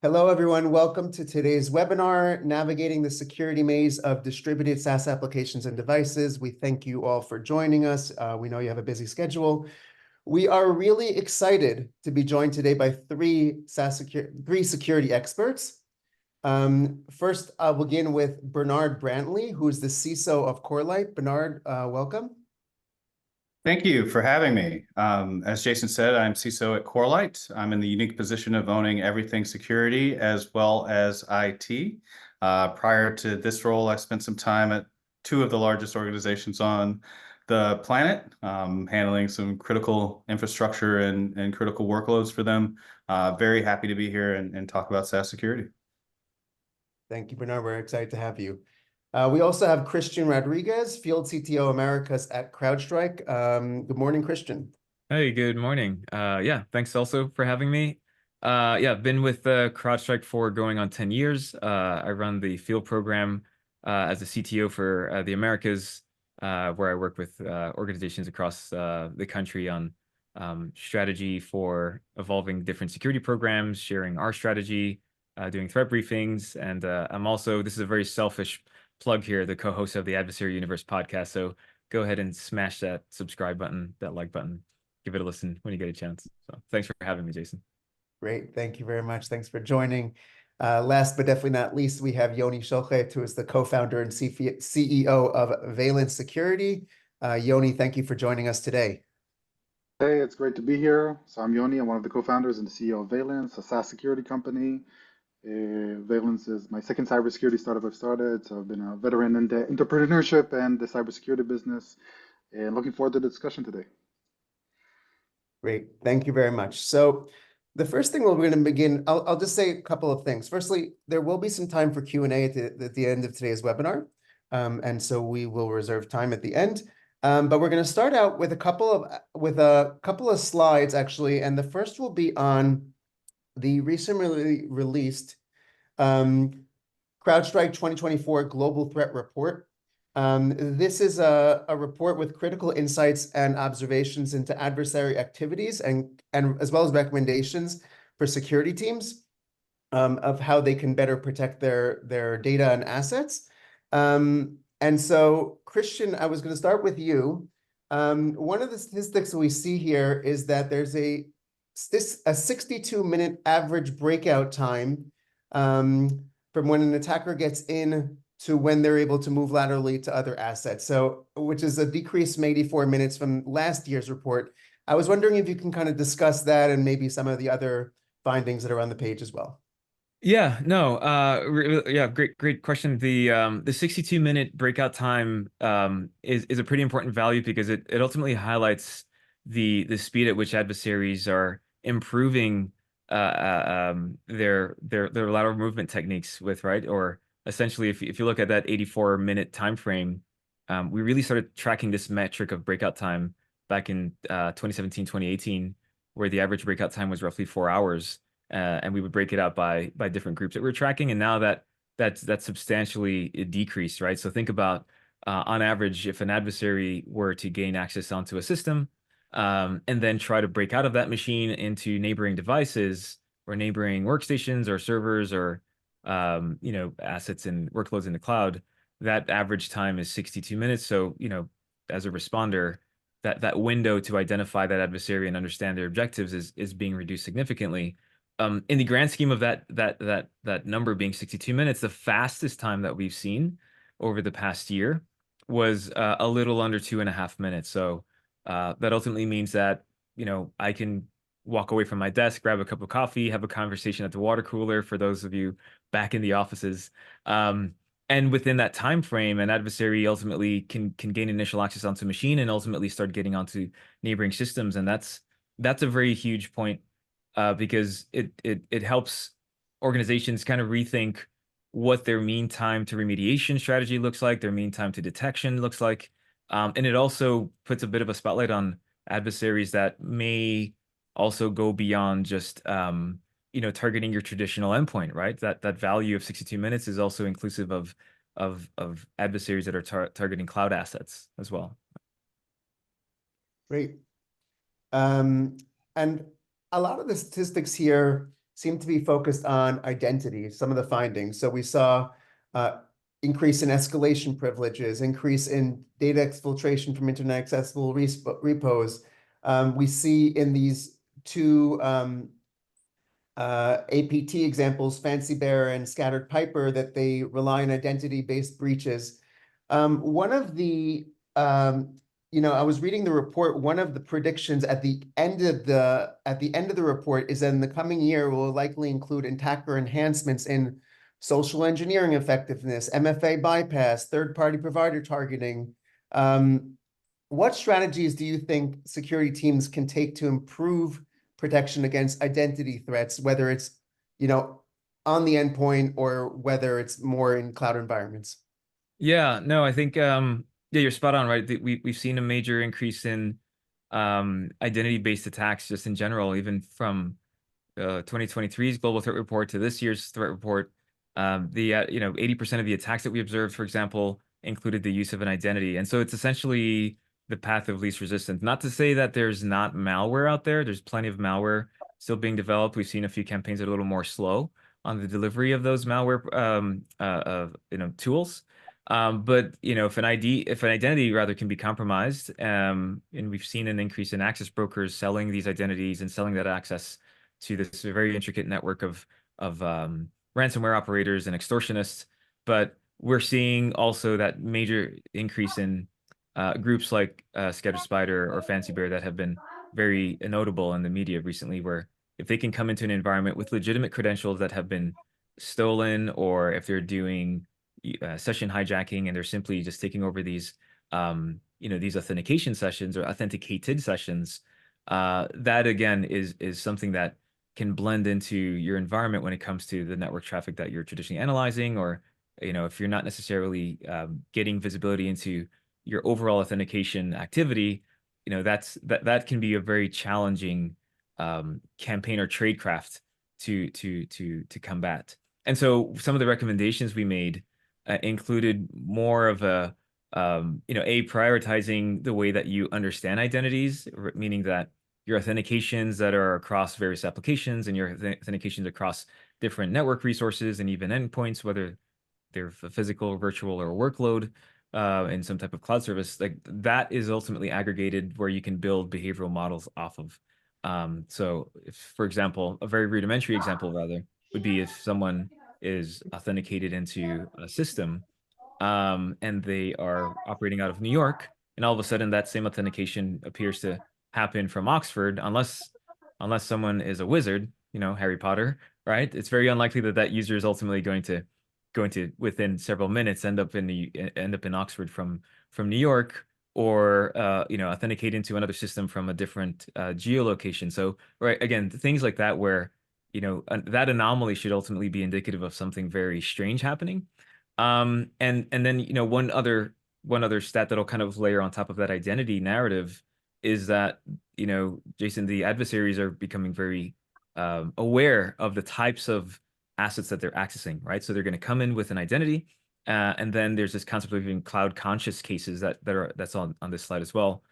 Hello, everyone. Welcome to today's webinar, Navigating the Security Maze of Distributed SaaS Applications and Devices. We thank you all for joining us. We know you have a busy schedule. We are really excited to be joined today by three security experts. First, I'll begin with Bernard Brantley, who's the CISO of Corelight. Bernard, welcome. Thank you for having me. As Jason said, I'm CISO at Corelight. I'm in the unique position of owning everything security as well as IT. Prior to this role, I spent some time at two of the largest organizations on the planet, handling some critical infrastructure and critical workloads for them. Very happy to be here and talk about SaaS security. Thank you, Bernard. We're excited to have you. We also have Christian Rodriguez, Field CTO Americas at CrowdStrike. Good morning, Christian. Hey, good morning. Yeah, thanks also for having me. Yeah, I've been with CrowdStrike for going on 10 years. I run the field program as a CTO for the Americas, where I work with organizations across the country on strategy for evolving different security programs, sharing our strategy, doing threat briefings. And I'm also, this is a very selfish plug here, the co-host of the Adversary Universe podcast. So go ahead and smash that subscribe button, that like button. Give it a listen when you get a chance. So thanks for having me, Jason. Great. Thank you very much. Thanks for joining. Last but definitely not least, we have Yoni Shochet, who is the co-founder and CEO of Valence Security. Yoni, thank you for joining us today. Hey, it's great to be here. So I'm Yoni. I'm one of the co-founders and the CEO of Valence, a SaaS security company. Valence is my second cybersecurity startup I've started. So I've been a veteran in the entrepreneurship and the cybersecurity business, and looking forward to the discussion today. Great. Thank you very much. So the first thing we're going to begin, I'll just say a couple of things. Firstly, there will be some time for Q&A at the end of today's webinar. And so we will reserve time at the end. But we're going to start out with a couple of slides, actually. And the first will be on the recently released CrowdStrike 2024 Global Threat Report. This is a report with critical insights and observations into adversary activities and as well as recommendations for security teams of how they can better protect their data and assets. And so, Christian, I was going to start with you. One of the statistics we see here is that there's a 62-minute average breakout time from when an attacker gets in to when they're able to move laterally to other assets. So, which is a decrease from 84 minutes from last year's report. I was wondering if you can kind of discuss that and maybe some of the other findings that are on the page as well. Yeah, no, yeah, great question. The 62-minute breakout time is a pretty important value because it ultimately highlights the speed at which adversaries are improving their lateral movement techniques with, right? Or essentially, if you look at that 84-minute time frame, we really started tracking this metric of breakout time back in 2017, 2018, where the average breakout time was roughly 4 hours. And we would break it out by different groups that we're tracking, and now that's substantially decreased, right? So think about on average, if an adversary were to gain access onto a system and then try to break out of that machine into neighboring devices or neighboring workstations or servers or assets and workloads in the cloud, that average time is 62 minutes. So as a responder, that window to identify that adversary and understand their objectives is being reduced significantly. In the grand scheme of that number being 62 minutes, the fastest time that we've seen over the past year was a little under 2.5 minutes. So that ultimately means that I can walk away from my desk, grab a cup of coffee, have a conversation at the water cooler for those of you back in the offices. And within that time frame, an adversary ultimately can gain initial access onto a machine and ultimately start getting onto neighboring systems. And that's a very huge point. Because it helps organizations kind of rethink what their mean time to remediation strategy looks like, their mean time to detection looks like. And it also puts a bit of a spotlight on adversaries that may also go beyond just targeting your traditional endpoint, right? That value of 62 minutes is also inclusive of adversaries that are targeting cloud assets as well. Great. And a lot of the statistics here seem to be focused on identity, some of the findings. So we saw increase in escalation privileges, increase in data exfiltration from internet accessible repos. We see in these two APT examples, Fancy Bear and Scattered Piper, that they rely on identity-based breaches. One of the, I was reading the report. One of the predictions at the end of the report is that in the coming year will likely include attacker enhancements in social engineering effectiveness, MFA bypass, third-party provider targeting. What strategies do you think security teams can take to improve protection against identity threats, whether it's, on the endpoint or whether it's more in cloud environments? Yeah, no, I think yeah, you're spot on, right? We've seen a major increase in identity-based attacks just in general, even from 2023's global threat report to this year's threat report. 80% of the attacks that we observed, for example, included the use of an identity. And so it's essentially the path of least resistance. Not to say that there's not malware out there. There's plenty of malware still being developed. We've seen a few campaigns that are a little more slow on the delivery of those malware tools. But if an identity rather can be compromised, and we've seen an increase in access brokers selling these identities and selling that access to this very intricate network of ransomware operators and extortionists. But we're seeing also that major increase in groups like Scattered Spider or Fancy Bear that have been very notable in the media recently, where if they can come into an environment with legitimate credentials that have been stolen, or if they're doing session hijacking and they're simply just taking over these these authentication sessions or authenticated sessions, that again is something that can blend into your environment when it comes to the network traffic that you're traditionally analyzing, or if you're not necessarily getting visibility into your overall authentication activity, that can be a very challenging campaign or tradecraft to combat. And so some of the recommendations we made included more of a prioritizing the way that you understand identities, meaning that your authentications that are across various applications and your authentications across different network resources and even endpoints, whether they're physical, virtual, or workload in some type of cloud service, like that is ultimately aggregated where you can build behavioral models off of. So if, for example, a very rudimentary example rather would be if someone is authenticated into a system and they are operating out of New York, and all of a sudden that same authentication appears to happen from Oxford, unless someone is a wizard, Harry Potter, right? It's very unlikely that that user is ultimately going to within several minutes end up in Oxford from New York, or authenticate into another system from a different geolocation. So right, again, things like that where that anomaly should ultimately be indicative of something very strange happening. And then one other stat that'll kind of layer on top of that identity narrative is that Jason, the adversaries are becoming very aware of the types of assets that they're accessing, right? So they're going to come in with an identity, and then there's this concept of even cloud conscious cases that's on this slide as well,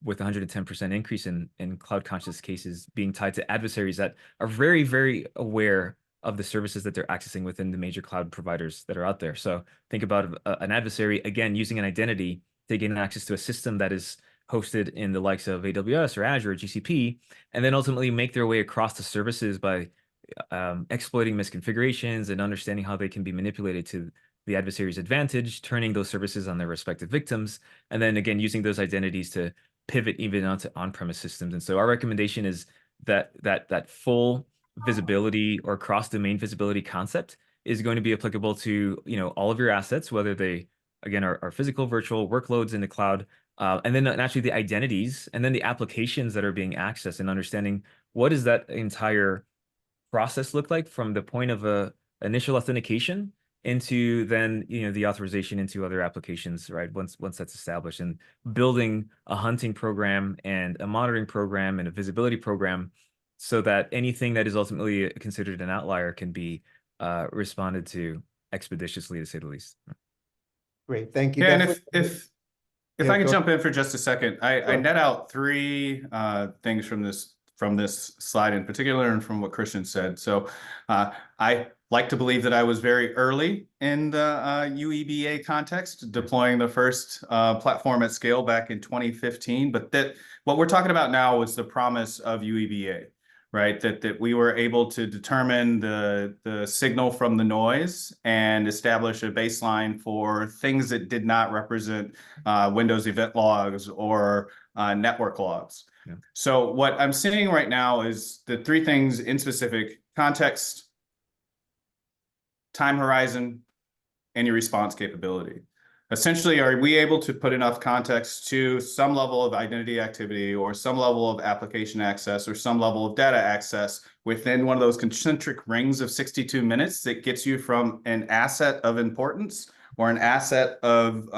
with 110% increase in cloud conscious cases being tied to adversaries that are very, very aware of the services that they're accessing within the major cloud providers that are out there. So think about an adversary, again, using an identity to gain access to a system that is hosted in the likes of AWS or Azure or GCP, and then ultimately make their way across the services by exploiting misconfigurations and understanding how they can be manipulated to the adversary's advantage, turning those services on their respective victims, and then again, using those identities to pivot even onto on-premise systems. And so our recommendation is that full visibility or cross-domain visibility concept is going to be applicable to all of your assets, whether they again are physical, virtual, workloads in the cloud, and then naturally the identities, and then the applications that are being accessed, and understanding what does that entire process look like from the point of initial authentication into then the authorization into other applications, right? Once that's established, and building a hunting program and a monitoring program and a visibility program, so that anything that is ultimately considered an outlier can be responded to expeditiously, to say the least. Great, thank you. Yeah, and Definitely. if I could jump in for just a second, I net out three things from this from this slide in particular and from what Christian said. So I like to believe that I was very early in the UEBA context, deploying the first platform at scale back in 2015. But that what we're talking about now is the promise of UEBA, right? That we were able to determine the signal from the noise and establish a baseline for things that did not represent Windows event logs or network logs. Yeah. So what I'm seeing right now is the three things in specific: context, time horizon, and your response capability. Essentially, are we able to put enough context to some level of identity activity or some level of application access or some level of data access within one of those concentric rings of 62 minutes that gets you from an asset of importance or an asset of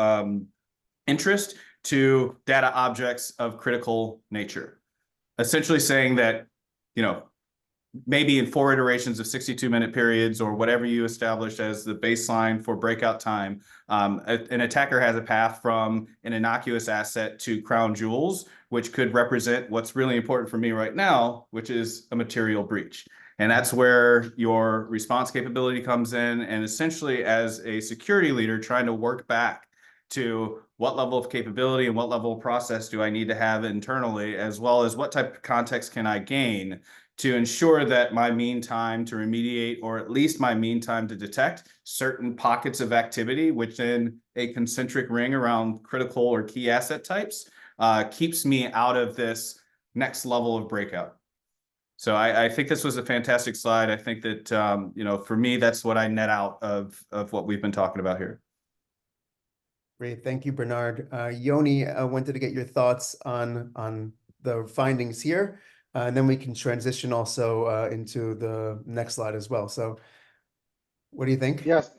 interest to data objects of critical nature? Essentially saying that, you know, maybe in 4 iterations of 62-minute periods or whatever you establish as the baseline for breakout time, an attacker has a path from an innocuous asset to crown jewels, which could represent what's really important for me right now, which is a material breach. And that's where your response capability comes in. And essentially, as a security leader, trying to work back to what level of capability and what level of process do I need to have internally, as well as what type of context can I gain to ensure that my mean time to remediate, or at least my mean time to detect certain pockets of activity within a concentric ring around critical or key asset types, keeps me out of this next level of breakout. So I think this was a fantastic slide. I think that, you know, for me, that's what I net out of what we've been talking about here. Great, thank you, Bernard. Yoni, I wanted to get your thoughts on the findings here, and then we can transition also into the next slide as well. So what do you think? Yes.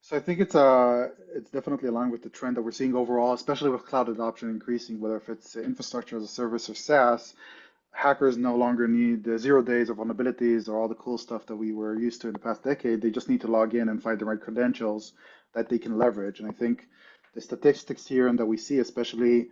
So I think it's definitely aligned with the trend that we're seeing overall, especially with cloud adoption increasing, whether if it's infrastructure as a service or SaaS. Hackers no longer need the 0 days of vulnerabilities or all the cool stuff that we were used to in the past decade. They just need to log in and find the right credentials that they can leverage. And I think the statistics here and that we see, especially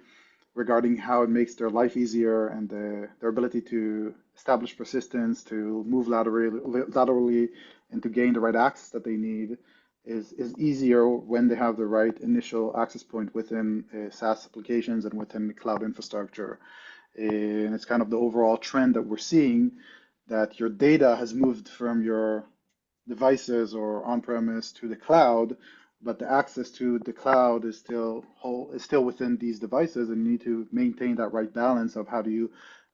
regarding how it makes their life easier and their ability to establish persistence, to move laterally and to gain the right access that they need, is easier when they have the right initial access point within SaaS applications and within the cloud infrastructure. And it's kind of the overall trend that we're seeing, that your data has moved from your devices or on-premise to the cloud, but the access to the cloud is still within these devices, and you need to maintain that right balance of how do you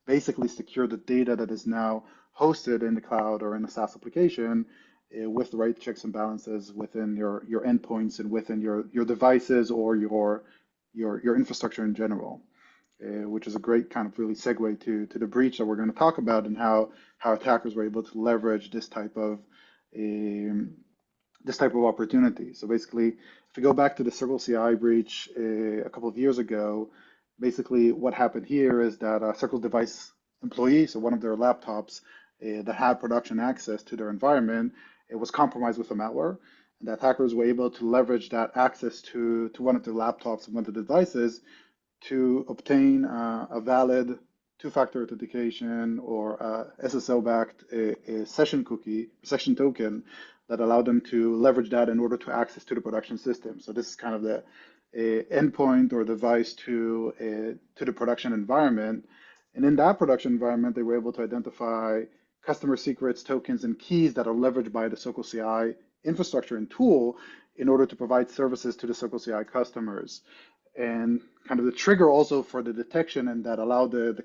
basically secure the data that is now hosted in the cloud or in a SaaS application with the right checks and balances within your endpoints and within your devices or your infrastructure in general. Which is a great kind of really segue to the breach that we're going to talk about, and how attackers were able to leverage this type of opportunity. So basically, if we go back to the Circle CI breach a couple of years ago, basically what happened here is that a Circle device employee, so one of their laptops that had production access to their environment, it was compromised with a malware. And the attackers were able to leverage that access to one of their laptops and one of the devices to obtain a valid two-factor authentication or SSL-backed session token that allowed them to leverage that in order to access to the production system. So this is kind of the endpoint or device to the production environment. And in that production environment, they were able to identify customer secrets, tokens, and keys that are leveraged by the Circle CI infrastructure and tool in order to provide services to the Circle CI customers. And kind of the trigger also for the detection, and that allowed the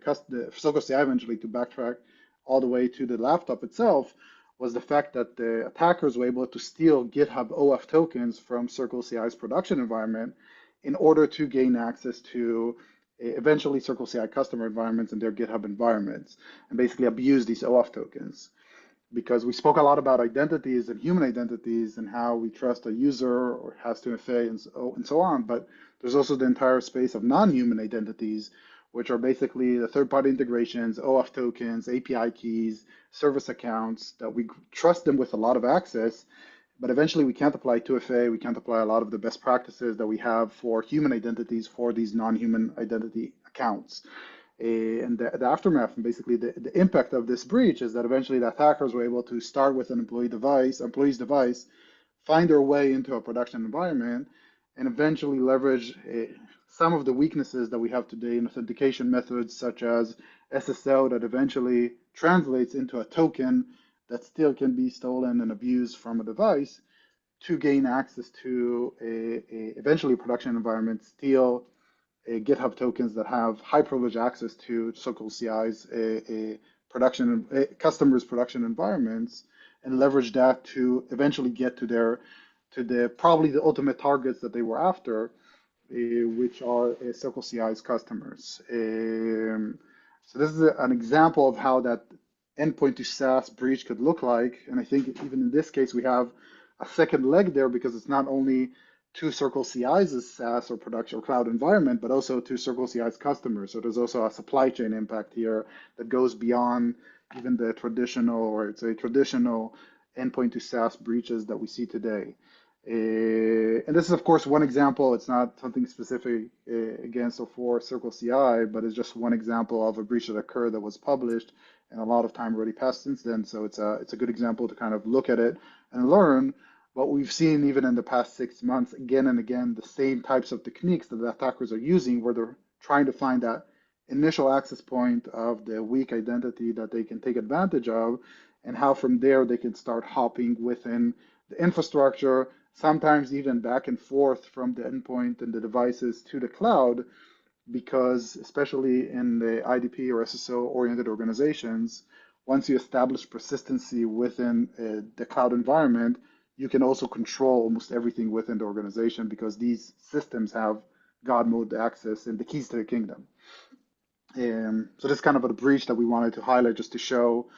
Circle CI eventually to backtrack all the way to the laptop itself, was the fact that the attackers were able to steal GitHub OAuth tokens from Circle CI's production environment in order to gain access to eventually Circle CI customer environments and their GitHub environments, and basically abuse these OAuth tokens. Because we spoke a lot about identities and human identities and how we trust a user or has 2FA and so on, but there's also the entire space of non-human identities, which are basically the third-party integrations, OAuth tokens, API keys, service accounts that we trust them with a lot of access, but eventually we can't apply 2FA, we can't apply a lot of the best practices that we have for human identities for these non-human identity accounts. And the aftermath, and basically the impact of this breach is that eventually the attackers were able to start with an employee's device, find their way into a production environment, and eventually leverage some of the weaknesses that we have today in authentication methods such as SSL that eventually translates into a token that still can be stolen and abused from a device to gain access to eventually production environment, steal GitHub tokens that have high privilege access to so-called CIs, customers' production environments, and leverage that to eventually get to the probably the ultimate targets that they were after, which are Circle CI's customers. So this is an example of how that endpoint to SaaS breach could look like. And I think even in this case, we have a second leg there because it's not only to Circle CI's SaaS or production or cloud environment, but also to Circle CI's customers. So there's also a supply chain impact here that goes beyond even the traditional, or it's a traditional endpoint to SaaS breaches that we see today. And this is, of course, one example. It's not something specific against or for Circle CI, but it's just one example of a breach that occurred that was published, and a lot of time already passed since then. So it's a good example to kind of look at it and learn. But we've seen even in the past 6 months, again and again, the same types of techniques that the attackers are using, where they're trying to find that initial access point of the weak identity that they can take advantage of, and how from there they can start hopping within the infrastructure, sometimes even back and forth from the endpoint and the devices to the cloud, because especially in the IDP or SSO oriented organizations, once you establish persistency within the cloud environment, you can also control almost everything within the organization because these systems have God mode access and the keys to the kingdom. So this is kind of a breach that we wanted to highlight just to show.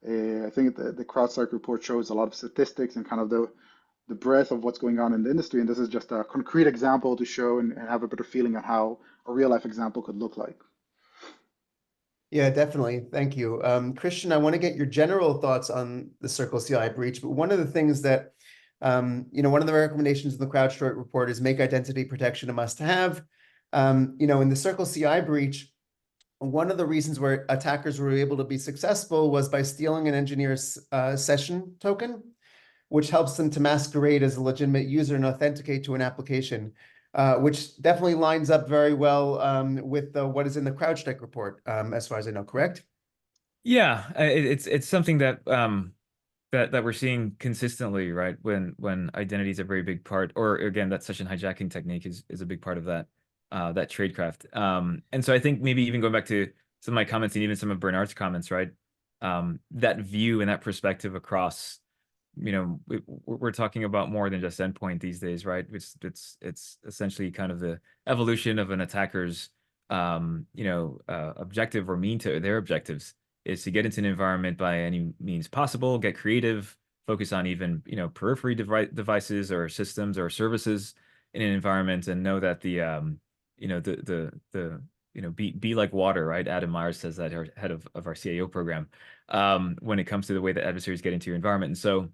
I think the CrowdStrike report shows a lot of statistics and kind of the breadth of what's going on in the industry. And this is just a concrete example to show and have a better feeling of how a real life example could look like. Yeah, definitely. Thank you. Christian, I want to get your general thoughts on the Circle CI breach, but one of the things that, one of the recommendations in the CrowdStrike report is make identity protection a must-have. In the Circle CI breach, one of the reasons where attackers were able to be successful was by stealing an engineer's session token, which helps them to masquerade as a legitimate user and authenticate to an application, which definitely lines up very well with what is in the CrowdStrike report, as far as I know, correct? Yeah, it's something that that we're seeing consistently, right? When identity is a very big part, or again, that session hijacking technique is a big part of that tradecraft. And so I think maybe even going back to some of my comments and even some of Bernard's comments, right? That view and that perspective across, we're talking about more than just endpoint these days, right? It's essentially kind of the evolution of an attacker's objective or mean to their objectives is to get into an environment by any means possible, get creative, focus on even periphery devices or systems or services in an environment, and know that the be like water, right? Adam Myers says that, our head of our CIO program, when it comes to the way that adversaries get into your environment. And so,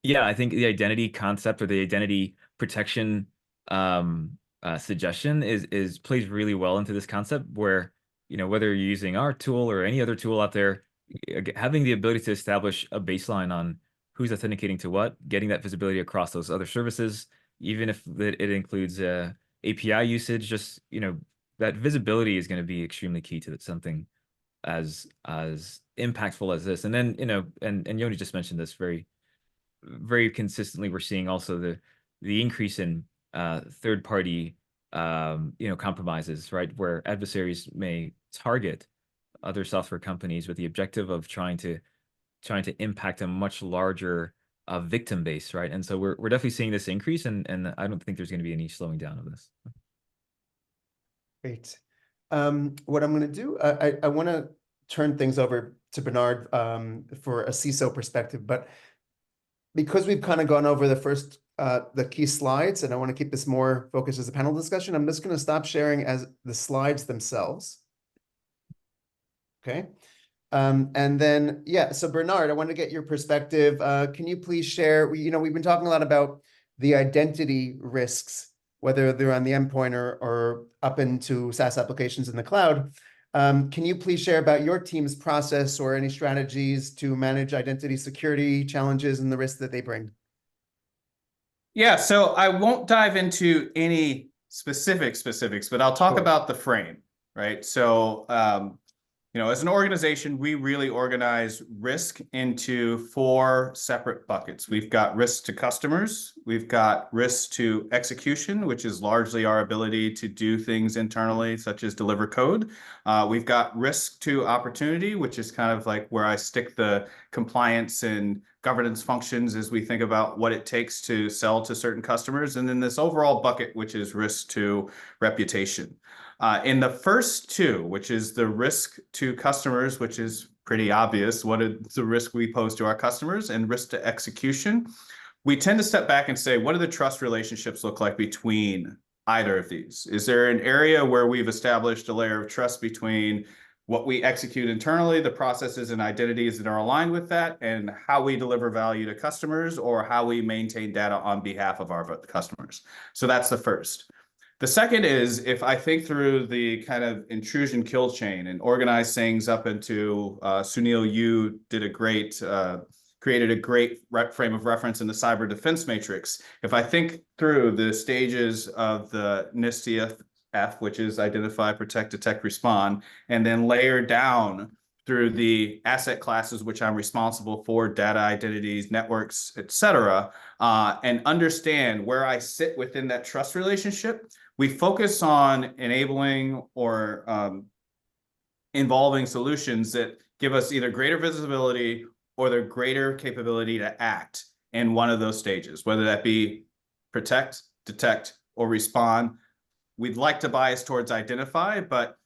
yeah, I think the identity concept or the identity protection suggestion is plays really well into this concept where, whether you're using our tool or any other tool out there, having the ability to establish a baseline on who's authenticating to what, getting that visibility across those other services, even if it includes API usage, just, that visibility is going to be extremely key to something as impactful as this. And then, and Yoni just mentioned this very, very consistently, we're seeing also the increase in third-party compromises, right, where adversaries may target other software companies with the objective of trying to impact a much larger victim base, right? And so we're definitely seeing this increase, and I don't think there's going to be any slowing down of this. Great. What I'm going to do, I want to turn things over to Bernard for a CISO perspective, but because we've kind of gone over the key slides, and I want to keep this more focused as a panel discussion, I'm just going to stop sharing as the slides themselves. Okay. And then, yeah, so Bernard, I want to get your perspective. Can you please share, we've been talking a lot about the identity risks, whether they're on the endpoint or up into SaaS applications in the cloud. Can you please share about your team's process or any strategies to manage identity security challenges and the risks that they bring? Yeah, so I won't dive into any specifics, but I'll talk Sure. about the frame, right? So, as an organization, we really organize risk into 4 separate buckets. We've got risk to customers, we've got risk to execution, which is largely our ability to do things internally, such as deliver code. We've got risk to opportunity, which is kind of like where I stick the compliance and governance functions as we think about what it takes to sell to certain customers. And then this overall bucket, which is risk to reputation. In the first 2, which is the risk to customers, which is pretty obvious, what is the risk we pose to our customers, and risk to execution, we tend to step back and say, what do the trust relationships look like between either of these? Is there an area where we've established a layer of trust between what we execute internally, the processes and identities that are aligned with that, and how we deliver value to customers, or how we maintain data on behalf of our customers? So that's the first. The second is, if I think through the kind of intrusion kill chain and organize things up into, Sunil, you did created a great frame of reference in the cyber defense matrix. If I think through the stages of the NIST-F, which is identify, protect, detect, respond, and then layer down through the asset classes, which I'm responsible for, data, identities, networks, et cetera, and understand where I sit within that trust relationship, we focus on enabling or involving solutions that give us either greater visibility or the greater capability to act in one of those stages, whether that be protect, detect, or respond. We'd like to bias towards identify, but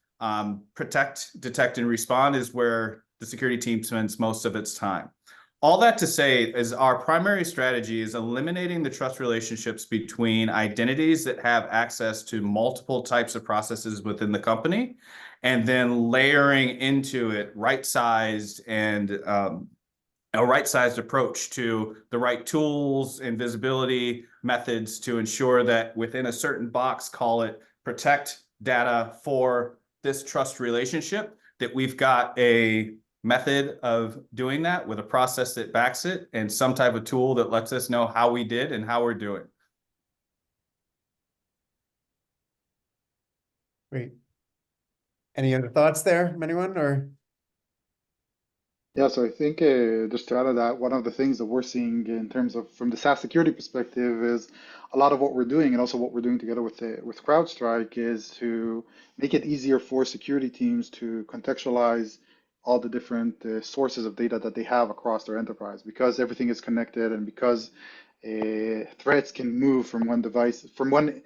protect, detect, and respond is where the security team spends most of its time. All that to say is our primary strategy is eliminating the trust relationships between identities that have access to multiple types of processes within the company, and then layering into it right-sized and a right-sized approach to the right tools and visibility methods to ensure that within a certain box, call it protect data for this trust relationship, that we've got a method of doing that with a process that backs it and some type of tool that lets us know how we did and how we're doing. Great. Any other thoughts there from anyone, or? Yeah, so I think just to add to that, one of the things that we're seeing in terms of from the SaaS security perspective is a lot of what we're doing, and also what we're doing together with CrowdStrike, is to make it easier for security teams to contextualize all the different sources of data that they have across their enterprise, because everything is connected, and because threats can move from one device, from one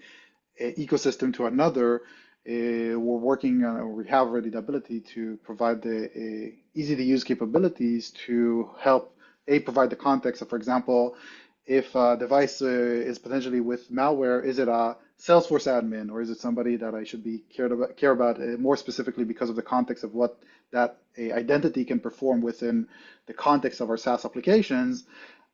ecosystem to another. We're working on, we have already the ability to provide the easy to use capabilities to help provide the context of, for example, if a device is potentially with malware, is it a Salesforce admin, or is it somebody that I should be care about more specifically because of the context of what that identity can perform within the context of our SaaS applications,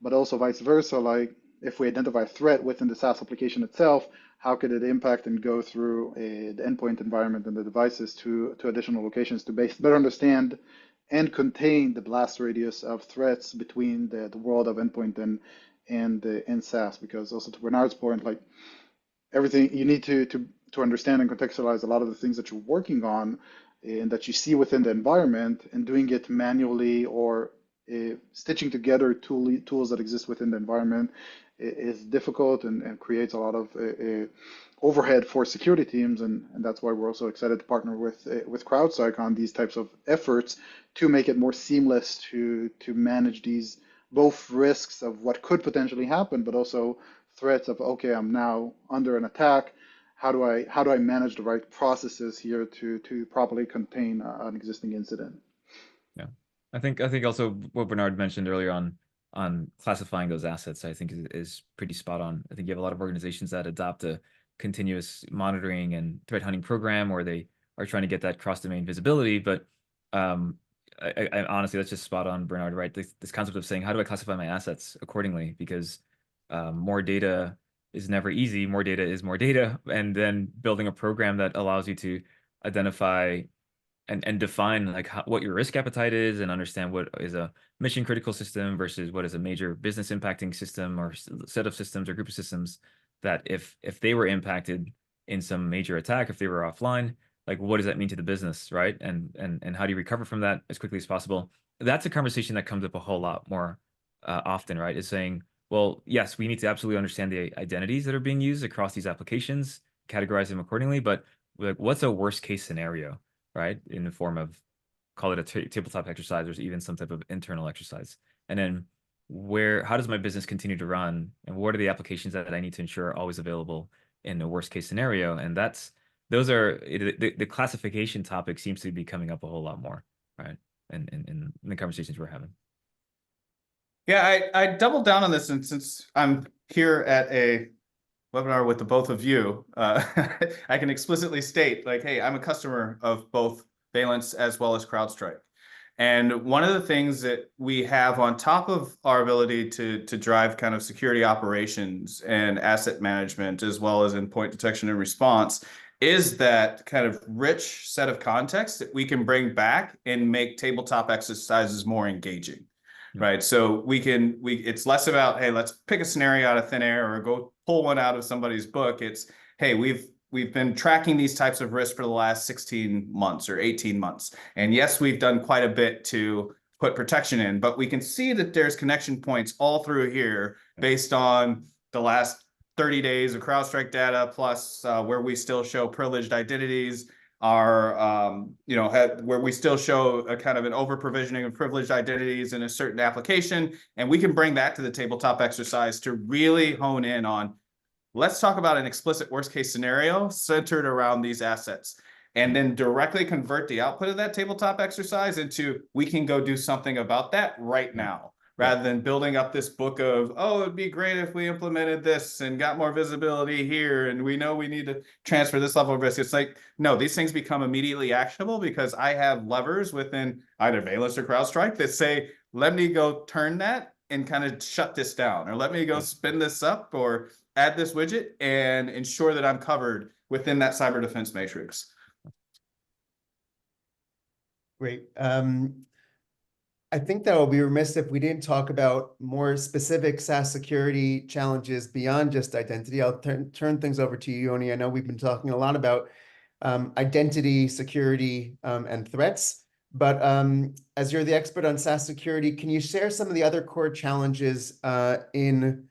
but also vice versa. Like if we identify a threat within the SaaS application itself, how could it impact and go through the endpoint environment and the devices to additional locations to better understand and contain the blast radius of threats between the world of endpoint and SaaS. Because also to Bernard's point, like everything you need to understand and contextualize a lot of the things that you're working on and that you see within the environment, and doing it manually or stitching together tools that exist within the environment is difficult and creates a lot of overhead for security teams, and that's why we're also excited to partner with CrowdStrike on these types of efforts to make it more seamless to manage these both risks of what could potentially happen, but also threats of, okay, I'm now under an attack. How do I manage the right processes here to properly contain an existing incident? Yeah, I think also what Bernard mentioned earlier on classifying those assets, I think is pretty spot on. I think you have a lot of organizations that adopt a continuous monitoring and threat hunting program, or they are trying to get that cross-domain visibility. But I honestly, that's just spot on, Bernard, right? This concept of saying, how do I classify my assets accordingly? Because more data is never easy. More data is more data. And then building a program that allows you to identify and define like what your risk appetite is, and understand what is a mission critical system versus what is a major business impacting system or set of systems or group of systems that if they were impacted in some major attack, if they were offline, like what does that mean to the business, right? And how do you recover from that as quickly as possible? That's a conversation that comes up a whole lot more often, right? Is saying, well, yes, we need to absolutely understand the identities that are being used across these applications, categorize them accordingly, but like, what's a worst case scenario, right? In the form of, call it a tabletop exercise or even some type of internal exercise. And then how does my business continue to run? And what are the applications that I need to ensure are always available in the worst case scenario? And those are the classification topic seems to be coming up a whole lot more, right? In the conversations we're having. Yeah, I doubled down on this, and since I'm here at a webinar with the both of you, I can explicitly state like, hey, I'm a customer of both Valence as well as CrowdStrike. And one of the things that we have on top of our ability to drive kind of security operations and asset management, as well as endpoint detection and response, is that kind of rich set of context that we can bring back and make tabletop exercises more engaging. Right. So it's less about, hey, let's pick a scenario out of thin air or go pull one out of somebody's book. It's, hey, we've been tracking these types of risks for the last 16 months or 18 months. And yes, we've done quite a bit to put protection in, but we can see that there's connection points all through here based on the last 30 days of CrowdStrike data, plus where we still show privileged identities, where we still show a kind of an over provisioning of privileged identities in a certain application. And we can bring that to the tabletop exercise to really hone in on, let's talk about an explicit worst case scenario centered around these assets, and then directly convert the output of that tabletop exercise into, we can go do something about that right now. Rather than building up this book of, oh, it'd be great if we implemented this and got more visibility here, and we know we need to transfer this level of risk. It's like, no, these things become immediately actionable because I have levers within either Valence or CrowdStrike that say, let me go turn that and kind of shut this down, or let me go spin this up or add this widget and ensure that I'm covered within that cyber defense matrix. Great. I think that would be remiss if we didn't talk about more specific SaaS security challenges beyond just identity. I'll turn things over to you, Yoni. I know we've been talking a lot about identity, security, and threats, but as you're the expert on SaaS security, can you share some of the other core challenges in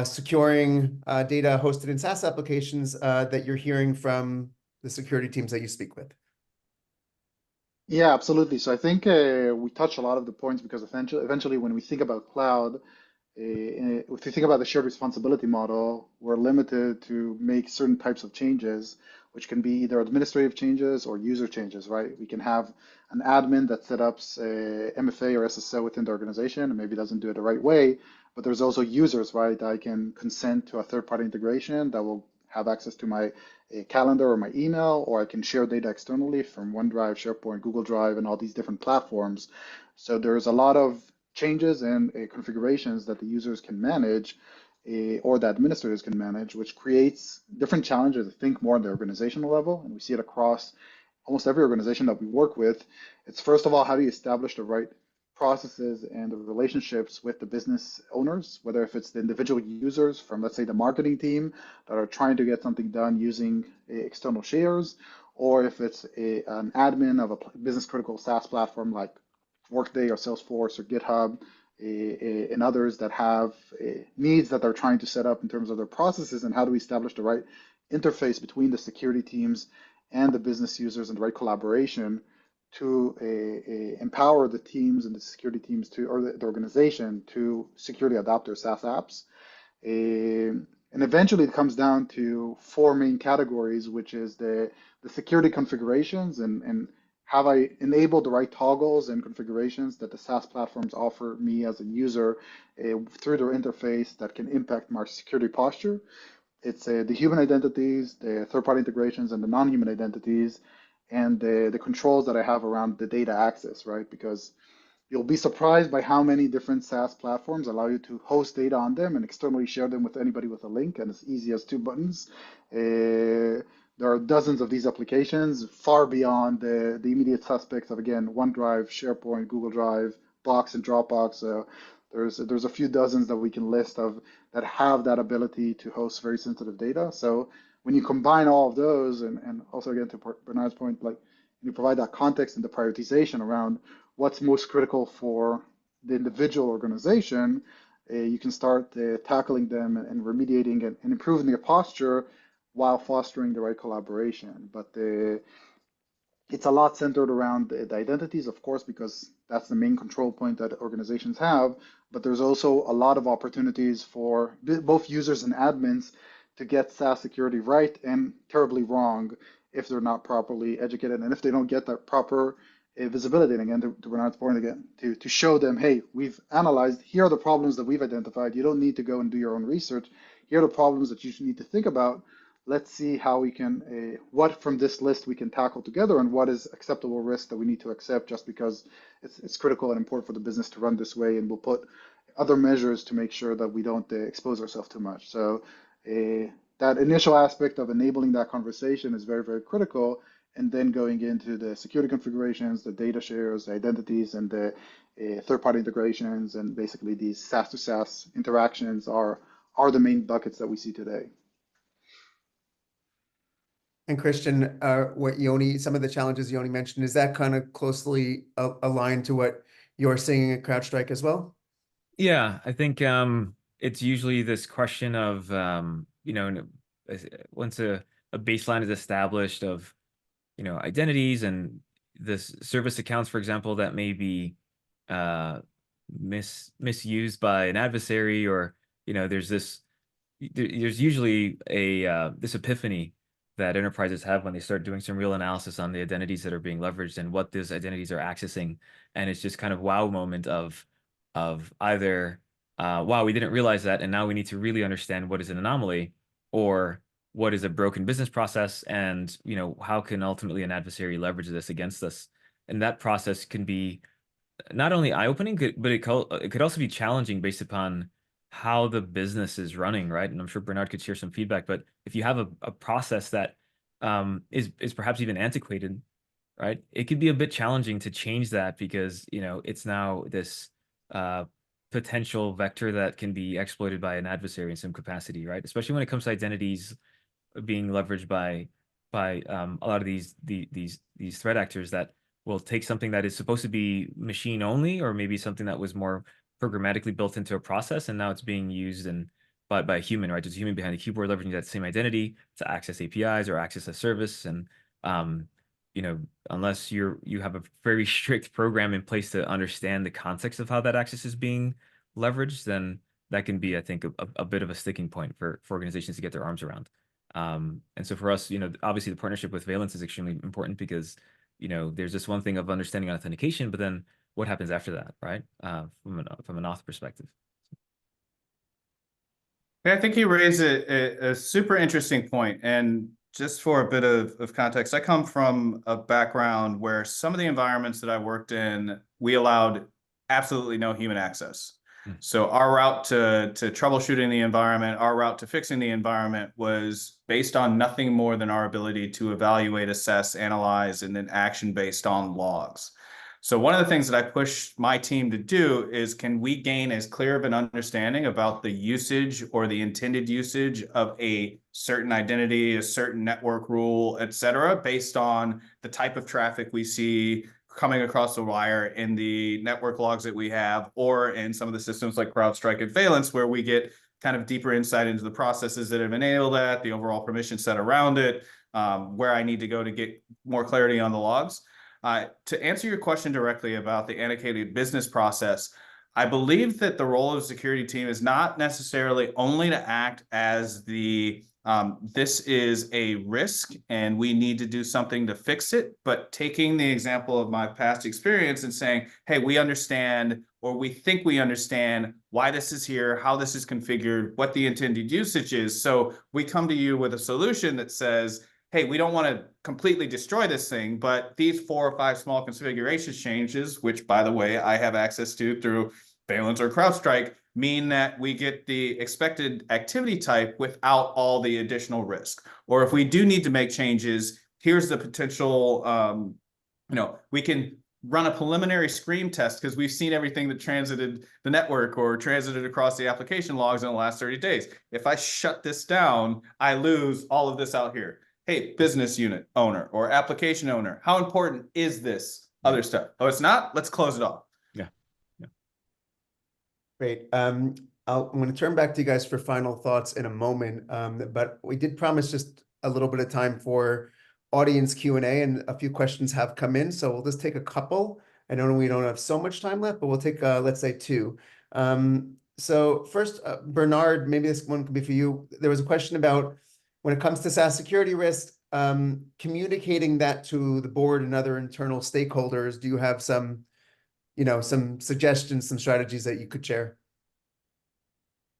securing data hosted in SaaS applications that you're hearing from the security teams that you speak with? Yeah, absolutely. So I think we touched a lot of the points because eventually when we think about cloud, if we think about the shared responsibility model, we're limited to make certain types of changes, which can be either administrative changes or user changes, right? We can have an admin that set up MFA or SSO within the organization and maybe doesn't do it the right way, but there's also users, right? I can consent to a third-party integration that will have access to my calendar or my email, or I can share data externally from OneDrive, SharePoint, Google Drive, and all these different platforms. So there's a lot of changes and configurations that the users can manage or the administrators can manage, which creates different challenges, I think, more on the organizational level. And we see it across almost every organization that we work with. It's first of all, how do you establish the right processes and the relationships with the business owners, whether if it's the individual users from, let's say, the marketing team that are trying to get something done using external shares, or if it's an admin of a business critical SaaS platform like Workday or Salesforce or GitHub, and others that have needs that they're trying to set up in terms of their processes, and how do we establish the right interface between the security teams and the business users and the right collaboration to empower the teams and the security teams or the organization to securely adopt their SaaS apps. And eventually it comes down to four main categories, which is the security configurations and have I enabled the right toggles and configurations that the SaaS platforms offer me as a user through their interface that can impact my security posture. It's the human identities, the third-party integrations, and the non-human identities, and the controls that I have around the data access, right? Because you'll be surprised by how many different SaaS platforms allow you to host data on them and externally share them with anybody with a link, and as easy as two buttons. there are dozens of these applications far beyond the immediate suspects of, again, OneDrive, SharePoint, Google Drive, Box, and Dropbox. There's a few dozens that we can list of that have that ability to host very sensitive data. So when you combine all of those, and also again to Bernard's point, like you provide that context and the prioritization around what's most critical for the individual organization, you can start tackling them and remediating and improving their posture while fostering the right collaboration. But it's a lot centered around the identities, of course, because that's the main control point that organizations have. But there's also a lot of opportunities for both users and admins to get SaaS security right and terribly wrong if they're not properly educated and if they don't get that proper visibility. And again, to Bernard's point again, to show them, hey, we've analyzed, here are the problems that we've identified. You don't need to go and do your own research. Here are the problems that you need to think about. Let's see how we can, what from this list we can tackle together and what is acceptable risk that we need to accept just because it's critical and important for the business to run this way. And we'll put other measures to make sure that we don't expose ourselves too much. So that initial aspect of enabling that conversation is very, very critical. And then going into the security configurations, the data shares, the identities, and the third-party integrations, and basically these SaaS to SaaS interactions are the main buckets that we see today. And Christian, some of the challenges Yoni mentioned, is that kind of closely aligned to what you're seeing at CrowdStrike as well? Yeah, I think it's usually this question of, once a baseline is established of, identities and this service accounts, for example, that may be misused by an adversary, or, there's usually this epiphany that enterprises have when they start doing some real analysis on the identities that are being leveraged and what those identities are accessing. And it's just kind of wow moment of either, wow, we didn't realize that, and now we need to really understand what is an anomaly, or what is a broken business process, and how can ultimately an adversary leverage this against us. And that process can be not only eye-opening, but it could also be challenging based upon how the business is running, right? And I'm sure Bernard could share some feedback, but if you have a process that is perhaps even antiquated, right? It could be a bit challenging to change that because, it's now this potential vector that can be exploited by an adversary in some capacity, right? Especially when it comes to identities being leveraged by a lot of these threat actors that will take something that is supposed to be machine only, or maybe something that was more programmatically built into a process, and now it's being used by a human, right? There's a human behind the keyboard leveraging that same identity to access APIs or access a service. And unless you have a very strict program in place to understand the context of how that access is being leveraged, then that can be, I think, a bit of a sticking point for organizations to get their arms around. And so for us, obviously the partnership with Valence is extremely important because, there's this one thing of understanding authentication, but then what happens after that, right? From an auth perspective. Yeah, I think you raise a super interesting point. And just for a bit of context, I come from a background where some of the environments that I worked in, we allowed absolutely no human access. So our route to troubleshooting the environment, our route to fixing the environment was based on nothing more than our ability to evaluate, assess, analyze, and then action based on logs. So one of the things that I push my team to do is, can we gain as clear of an understanding about the usage or the intended usage of a certain identity, a certain network rule, et cetera, based on the type of traffic we see coming across the wire in the network logs that we have, or in some of the systems like CrowdStrike and Valence, where we get kind of deeper insight into the processes that have enabled that, the overall permission set around it, where I need to go to get more clarity on the logs. To answer your question directly about the annotated business process, I believe that the role of the security team is not necessarily only to act as this is a risk and we need to do something to fix it, but taking the example of my past experience and saying, hey, we understand, or we think we understand why this is here, how this is configured, what the intended usage is. So we come to you with a solution that says, hey, we don't want to completely destroy this thing, but these 4 or 5 small configuration changes, which, by the way, I have access to through Valence or CrowdStrike, mean that we get the expected activity type without all the additional risk. Or if we do need to make changes, here's the potential, we can run a preliminary screen test because we've seen everything that transited the network or transited across the application logs in the last 30 days. If I shut this down, I lose all of this out here. Hey, business unit owner or application owner, how important is this other stuff? Oh, it's not? Let's close it off. Yeah. Great. I'm going to turn back to you guys for final thoughts in a moment, but we did promise just a little bit of time for audience Q&A, and a few questions have come in, so we'll just take a couple. I know we don't have so much time left, but we'll take, let's say, two. So first, Bernard, maybe this one could be for you. There was a question about when it comes to SaaS security risk, communicating that to the board and other internal stakeholders. Do you have some suggestions, some strategies that you could share?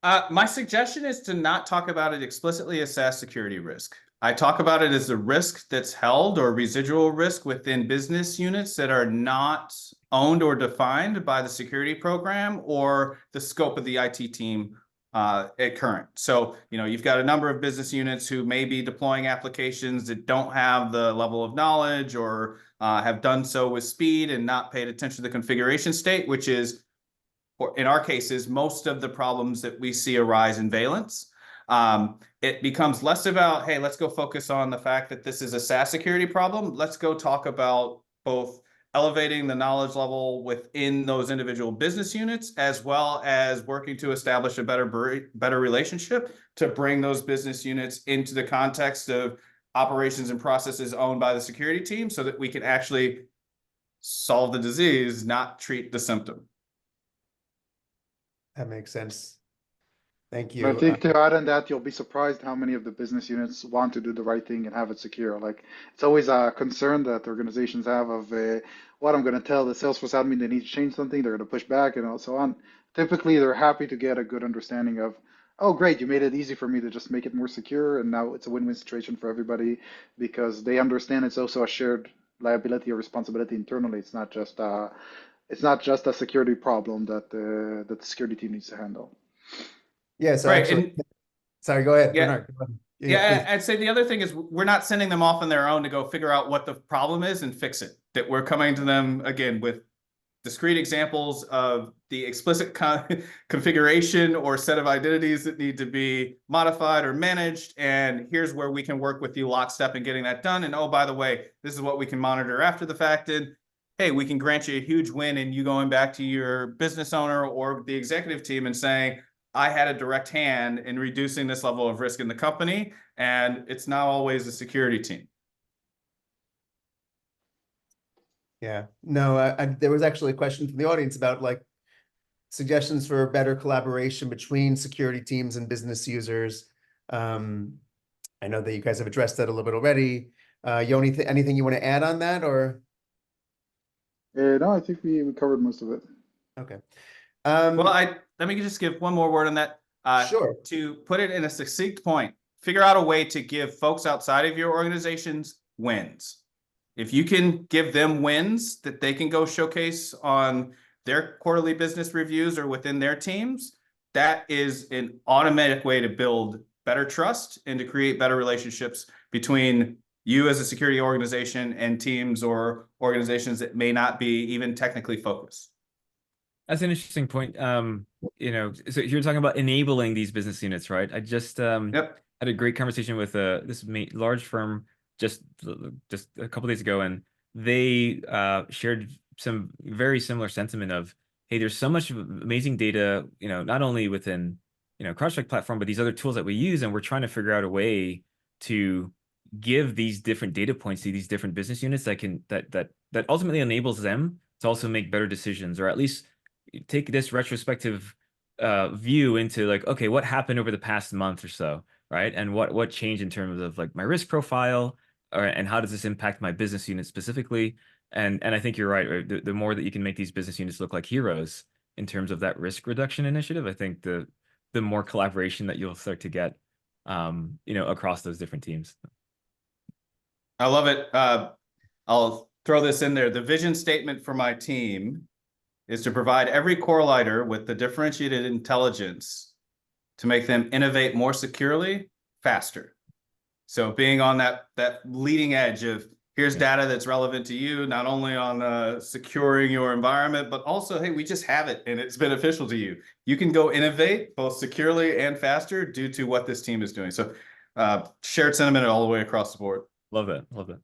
My suggestion is to not talk about it explicitly as SaaS security risk. I talk about it as a risk that's held or residual risk within business units that are not owned or defined by the security program or the scope of the IT team at current. So, you've got a number of business units who may be deploying applications that don't have the level of knowledge or have done so with speed and not paid attention to the configuration state, which is, or in our cases, most of the problems that we see arise in Valence. It becomes less about, hey, let's go focus on the fact that this is a SaaS security problem. Let's go talk about both elevating the knowledge level within those individual business units, as well as working to establish a better relationship to bring those business units into the context of operations and processes owned by the security team so that we can actually solve the disease, not treat the symptom. That makes sense. Thank I you. think to add on that, you'll be surprised how many of the business units want to do the right thing and have it secure. Like, it's always a concern that organizations have of what I'm going to tell the Salesforce admin they need to change something, they're going to push back and so on. Typically, they're happy to get a good understanding of, oh, great, you made it easy for me to just make it more secure, and now it's a win-win situation for everybody because they understand it's also a shared liability or responsibility internally. It's not just a security problem that the security team needs to handle. Yeah, so Right. actually, sorry, go ahead, Yeah. Bernard. Go ahead. Yeah, please. I'd say the other thing is we're not sending them off on their own to go figure out what the problem is and fix it. That we're coming to them, again, with discrete examples of the explicit configuration or set of identities that need to be modified or managed. And here's where we can work with you lockstep in getting that done. And oh, by the way, this is what we can monitor after the fact. And hey, we can grant you a huge win and you going back to your business owner or the executive team and saying, I had a direct hand in reducing this level of risk in the company, and it's not always the security team. Yeah, no, there was actually a question from the audience about suggestions for better collaboration between security teams and business users. I know that you guys have addressed that a little bit already. Yoni, anything you want to add on that, or? No, I think we covered most of it. Okay. Well, let me just give one more word on that. Sure. To put it in a succinct point, figure out a way to give folks outside of your organizations wins. If you can give them wins that they can go showcase on their quarterly business reviews or within their teams, that is an automatic way to build better trust and to create better relationships between you as a security organization and teams or organizations that may not be even technically focused. That's an interesting point. So you're talking about enabling these business units, right? I just had a great conversation with this large firm just a couple days ago, and they shared some very similar sentiment of, hey, there's so much amazing data, not only within CrowdStrike platform, but these other tools that we use, and we're trying to figure out a way to give these different data points to these different business units that ultimately enables them to also make better decisions, or at least take this retrospective view into okay, what happened over the past month or so, right? And what changed in terms of my risk profile, and how does this impact my business unit specifically? And I think you're right. The more that you can make these business units look like heroes in terms of that risk reduction initiative, I think the more collaboration that you'll start to get, across those different teams. I love it. I'll throw this in there. The vision statement for my team is to provide every Corelighter with the differentiated intelligence to make them innovate more securely, faster. So being on that leading edge of here's data that's relevant to you, not only on securing your environment, but also, hey, we just have it and it's beneficial to you. You can go innovate both securely and faster due to what this team is doing. So shared sentiment all the way across the board. Love that. Love that.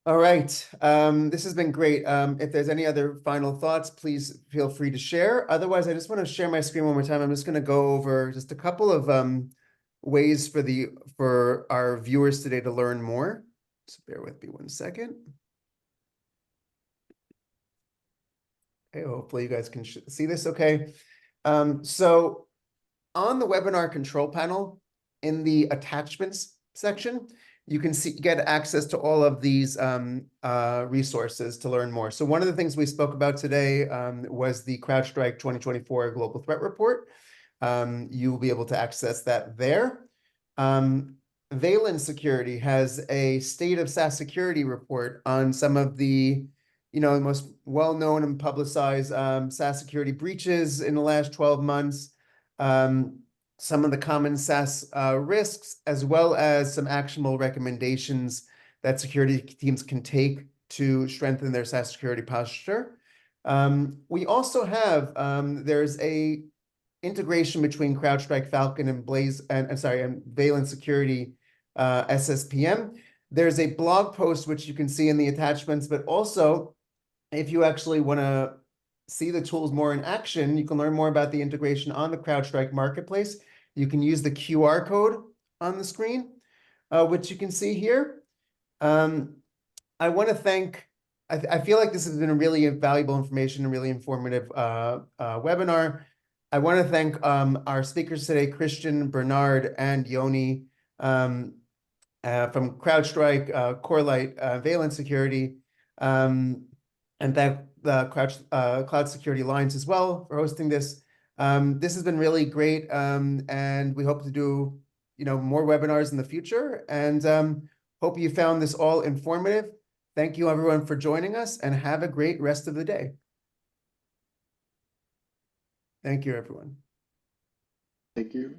All right. This has been great. If there's any other final thoughts, please feel free to share. Otherwise, I just want to share my screen one more time. I'm just going to go over just a couple of ways for our viewers today to learn more. So bear with me one second. Okay, hopefully you guys can see this okay. So on the webinar control panel, in the attachments section, you can get access to all of these resources to learn more. So one of the things we spoke about today was the CrowdStrike 2024 Global Threat Report. You will be able to access that there. Valence Security has a state of SaaS security report on some of the, most well-known and publicized SaaS security breaches in the last 12 months. Some of the common SaaS risks, as well as some actionable recommendations that security teams can take to strengthen their SaaS security posture. We also have, there's a integration between CrowdStrike Falcon and and Valence Security SSPM. There's a blog post which you can see in the attachments, but also if you actually want to see the tools more in action, you can learn more about the integration on the CrowdStrike marketplace. You can use the QR code on the screen, which you can see here. I want to thank, I feel like this has been a really valuable information and really informative webinar. I want to thank our speakers today, Christian, Bernard, and Yoni from CrowdStrike, Corelight, Valence Security, and thank the Cloud Security Alliance as well for hosting this. This has been really great, and we hope to do more webinars in the future. And hope you found this all informative. Thank you everyone for joining us, and have a great rest of the day. Thank you, everyone. Thank you.